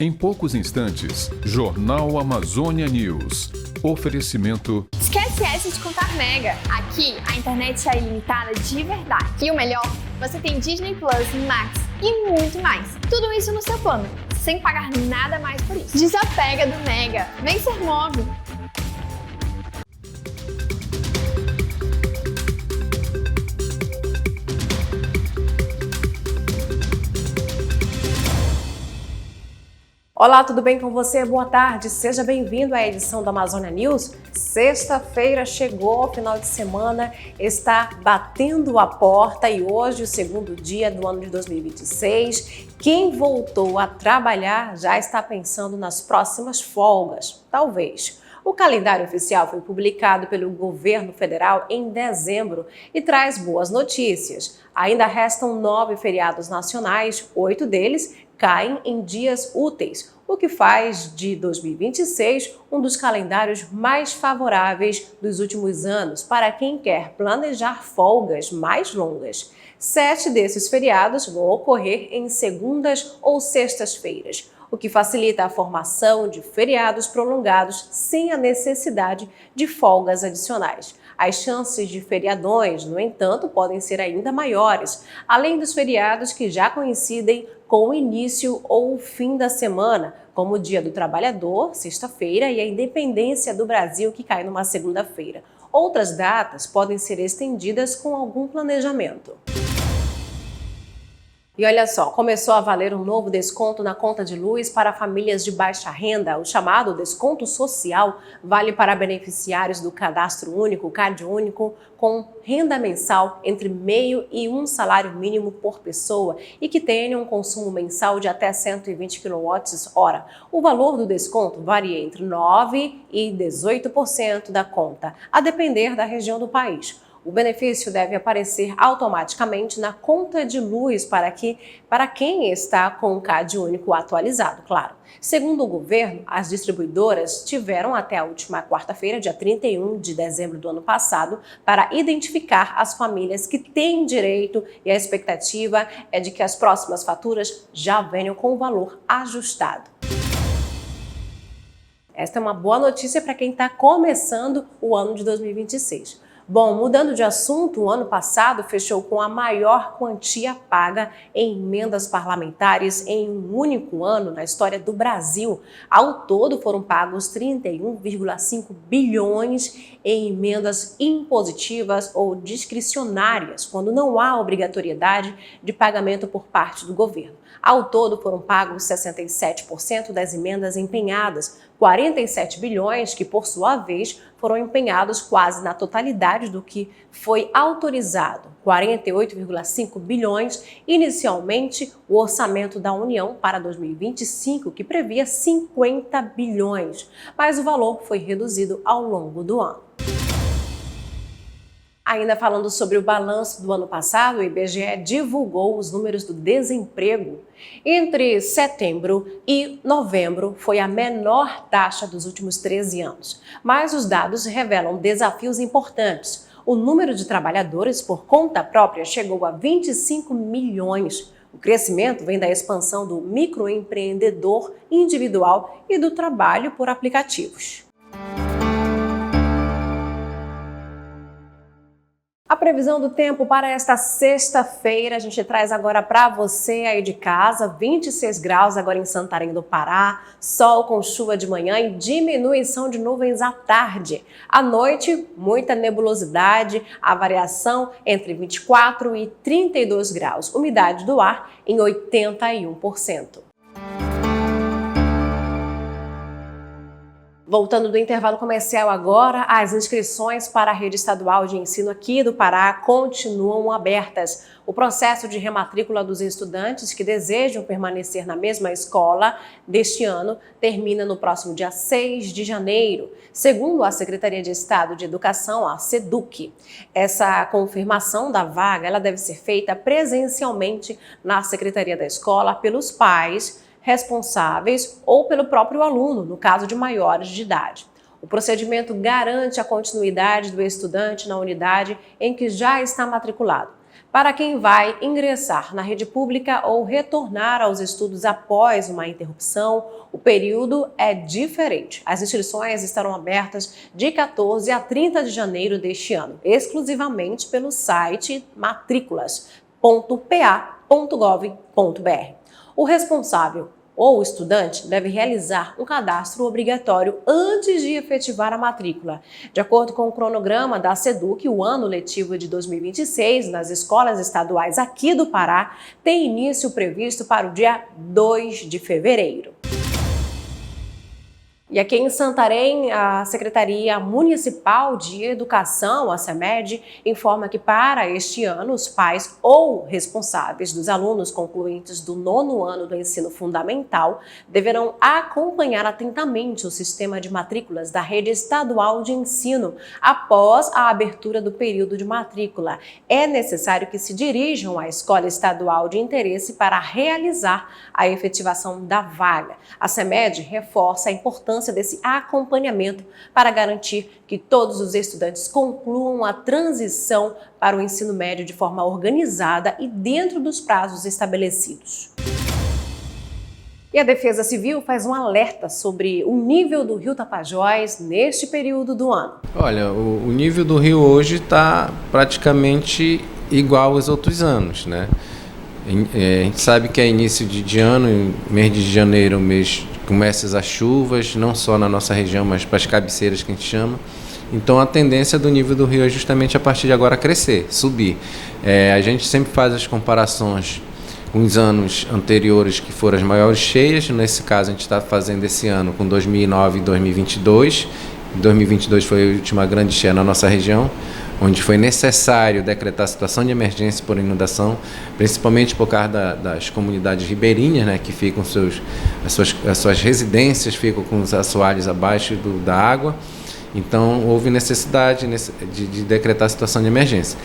Em poucos instantes, Jornal Amazônia News. Oferecimento. Esquece essa de contar mega. Aqui, a internet é ilimitada de verdade. E o melhor, você tem Disney Plus, Max e muito mais. Tudo isso no seu plano, sem pagar nada mais por isso. Desapega do mega. Vem ser móvel. Olá, tudo bem com você? Boa tarde, seja bem-vindo à edição do Amazônia News. Sexta-feira chegou, o final de semana está batendo a porta e hoje, o segundo dia do ano de 2026, quem voltou a trabalhar já está pensando nas próximas folgas, talvez. O calendário oficial foi publicado pelo governo federal em dezembro e traz boas notícias. Ainda restam 9 feriados nacionais, 8 deles caem em dias úteis, o que faz de 2026 um dos calendários mais favoráveis dos últimos anos para quem quer planejar folgas mais longas. 7 desses feriados vão ocorrer em segundas ou sextas-feiras, o que facilita a formação de feriados prolongados sem a necessidade de folgas adicionais. As chances de feriadões, no entanto, podem ser ainda maiores, além dos feriados que já coincidem com o início ou o fim da semana, como o Dia do Trabalhador, sexta-feira, e a Independência do Brasil, que cai numa segunda-feira. Outras datas podem ser estendidas com algum planejamento. E olha só, começou a valer um novo desconto na conta de luz para famílias de baixa renda. O chamado desconto social vale para beneficiários do Cadastro Único, CAD Único, com renda mensal entre meio e um salário mínimo por pessoa e que tenham um consumo mensal de até 120 kWh. O valor do desconto varia entre 9% e 18% da conta, a depender da região do país. O benefício deve aparecer automaticamente na conta de luz para quem está com o CAD único atualizado, claro. Segundo o governo, as distribuidoras tiveram até a última quarta-feira, dia 31 de dezembro do ano passado, para identificar as famílias que têm direito e a expectativa é de que as próximas faturas já venham com o valor ajustado. Esta é uma boa notícia para quem está começando o ano de 2026. Bom, mudando de assunto, o ano passado fechou com a maior quantia paga em emendas parlamentares em um único ano na história do Brasil. Ao todo foram pagos 31,5 bilhões em emendas impositivas ou discricionárias, quando não há obrigatoriedade de pagamento por parte do governo. Ao todo foram pagos 67% das emendas empenhadas, 47 bilhões que, por sua vez, foram empenhados quase na totalidade do que foi autorizado, 48,5 bilhões, inicialmente o orçamento da União para 2025, que previa 50 bilhões, mas o valor foi reduzido ao longo do ano. Ainda falando sobre o balanço do ano passado, o IBGE divulgou os números do desemprego. Entre setembro e novembro foi a menor taxa dos últimos 13 anos, mas os dados revelam desafios importantes. O número de trabalhadores por conta própria chegou a 25 milhões. O crescimento vem da expansão do microempreendedor individual e do trabalho por aplicativos. A previsão do tempo para esta sexta-feira, a gente traz agora para você aí de casa, 26 graus agora em Santarém do Pará, sol com chuva de manhã e diminuição de nuvens à tarde. À noite, muita nebulosidade, a variação entre 24 e 32 graus, umidade do ar em 81%. Voltando do intervalo comercial agora, as inscrições para a rede estadual de ensino aqui do Pará continuam abertas. O processo de rematrícula dos estudantes que desejam permanecer na mesma escola deste ano termina no próximo dia 6 de janeiro, segundo a Secretaria de Estado de Educação, a SEDUC. Essa confirmação da vaga ela deve ser feita presencialmente na Secretaria da Escola pelos pais responsáveis ou pelo próprio aluno, no caso de maiores de idade. O procedimento garante a continuidade do estudante na unidade em que já está matriculado. Para quem vai ingressar na rede pública ou retornar aos estudos após uma interrupção, o período é diferente. As inscrições estarão abertas de 14 a 30 de janeiro deste ano, exclusivamente pelo site matrículas.pa.gov.br. O responsável ou o estudante deve realizar um cadastro obrigatório antes de efetivar a matrícula. De acordo com o cronograma da SEDUC, o ano letivo de 2026 nas escolas estaduais aqui do Pará tem início previsto para o dia 2 de fevereiro. E aqui em Santarém, a Secretaria Municipal de Educação, a SEMED, informa que para este ano, os pais ou responsáveis dos alunos concluintes do 9º ano do ensino fundamental deverão acompanhar atentamente o sistema de matrículas da rede estadual de ensino após a abertura do período de matrícula. É necessário que se dirijam à escola estadual de interesse para realizar a efetivação da vaga. A SEMED reforça a importância desse acompanhamento para garantir que todos os estudantes concluam a transição para o ensino médio de forma organizada e dentro dos prazos estabelecidos. E a Defesa Civil faz um alerta sobre o nível do rio Tapajós neste período do ano. Olha, o nível do rio hoje está praticamente igual aos outros anos, né? A gente sabe que é início de ano, mês de janeiro, mês começam as chuvas, não só na nossa região, mas para as cabeceiras que a gente chama. Então a tendência do nível do rio é justamente a partir de agora crescer, subir. A gente sempre faz as comparações com os anos anteriores que foram as maiores cheias. Nesse caso a gente está fazendo esse ano com 2009 e 2022. 2022 foi a última grande cheia na nossa região, onde foi necessário decretar a situação de emergência por inundação, principalmente por causa das comunidades ribeirinhas, né, que ficam as suas residências ficam com os assoalhos abaixo da água. Então houve necessidade de decretar a situação de emergência.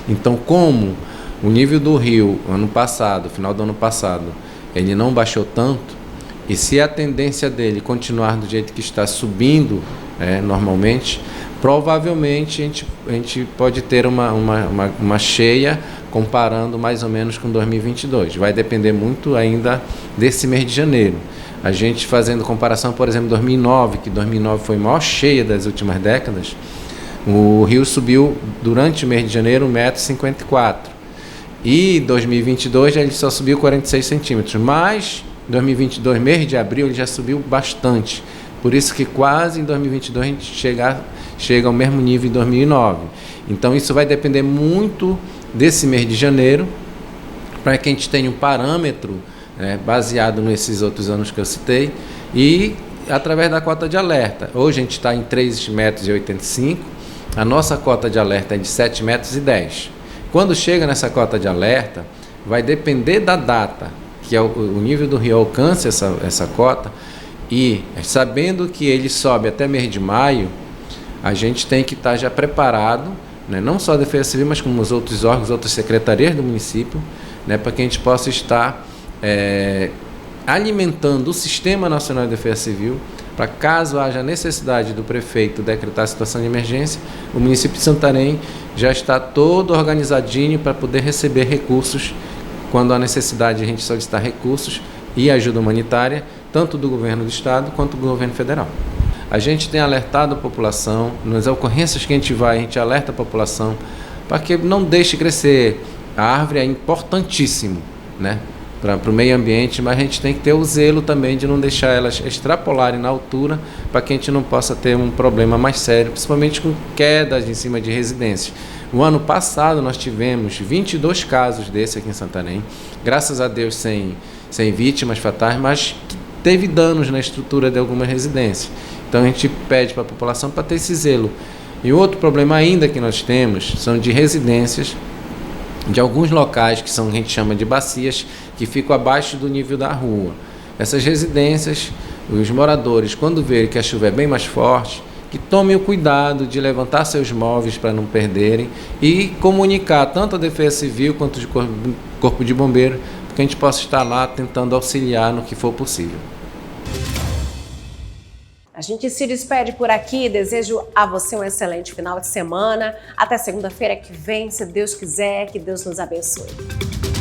Então, como o nível do rio ano passado, final do ano passado, ele não baixou tanto, e se a tendência dele continuar do jeito que está subindo normalmente, provavelmente a gente pode ter uma cheia comparando mais ou menos com 2022. Vai depender muito ainda desse mês de janeiro. A gente fazendo comparação, por exemplo, 2009, que 2009 foi a maior cheia das últimas décadas, o rio subiu durante o mês de janeiro 1,54 m. E 2022 ele só subiu 46 centímetros, mas 2022, mês de abril, ele já subiu bastante. Por isso que quase em 2022 a gente chega ao mesmo nível em 2009. Então isso vai depender muito desse mês de janeiro, para que a gente tenha um parâmetro baseado nesses outros anos que eu citei, e através da cota de alerta. Hoje a gente está em 3,85 m, a nossa cota de alerta é de 7,10 m. Quando chega nessa cota de alerta, vai depender da data que o nível do rio alcance essa cota, e sabendo que ele sobe até mês de maio, a gente tem que estar já preparado, né, não só a Defesa Civil, mas como os outros órgãos, outras secretarias do município, né, para que a gente possa estar alimentando o Sistema Nacional de Defesa Civil, para caso haja necessidade do prefeito decretar a situação de emergência, o município de Santarém já está todo organizadinho para poder receber recursos quando há necessidade de a gente solicitar recursos e ajuda humanitária, tanto do governo do estado quanto do governo federal. A gente tem alertado a população, nas ocorrências que a gente alerta a população para que não deixe crescer. A árvore é importantíssimo, né, para o meio ambiente, mas a gente tem que ter o zelo também de não deixar elas extrapolarem na altura, para que a gente não possa ter um problema mais sério, principalmente com quedas em cima de residências. No ano passado nós tivemos 22 casos desse aqui em Santarém, graças a Deus sem vítimas fatais, mas teve danos na estrutura de algumas residências. Então a gente pede para a população para ter esse zelo. E outro problema ainda que nós temos são de residências de alguns locais que a gente chama de bacias, que ficam abaixo do nível da rua. Essas residências, os moradores, quando verem que a chuva é bem mais forte, que tomem o cuidado de levantar seus móveis para não perderem e comunicar tanto a Defesa Civil quanto o Corpo de Bombeiro, para que a gente possa estar lá tentando auxiliar no que for possível. A gente se despede por aqui, desejo a você um excelente final de semana. Até segunda-feira que vem, se Deus quiser, que Deus nos abençoe.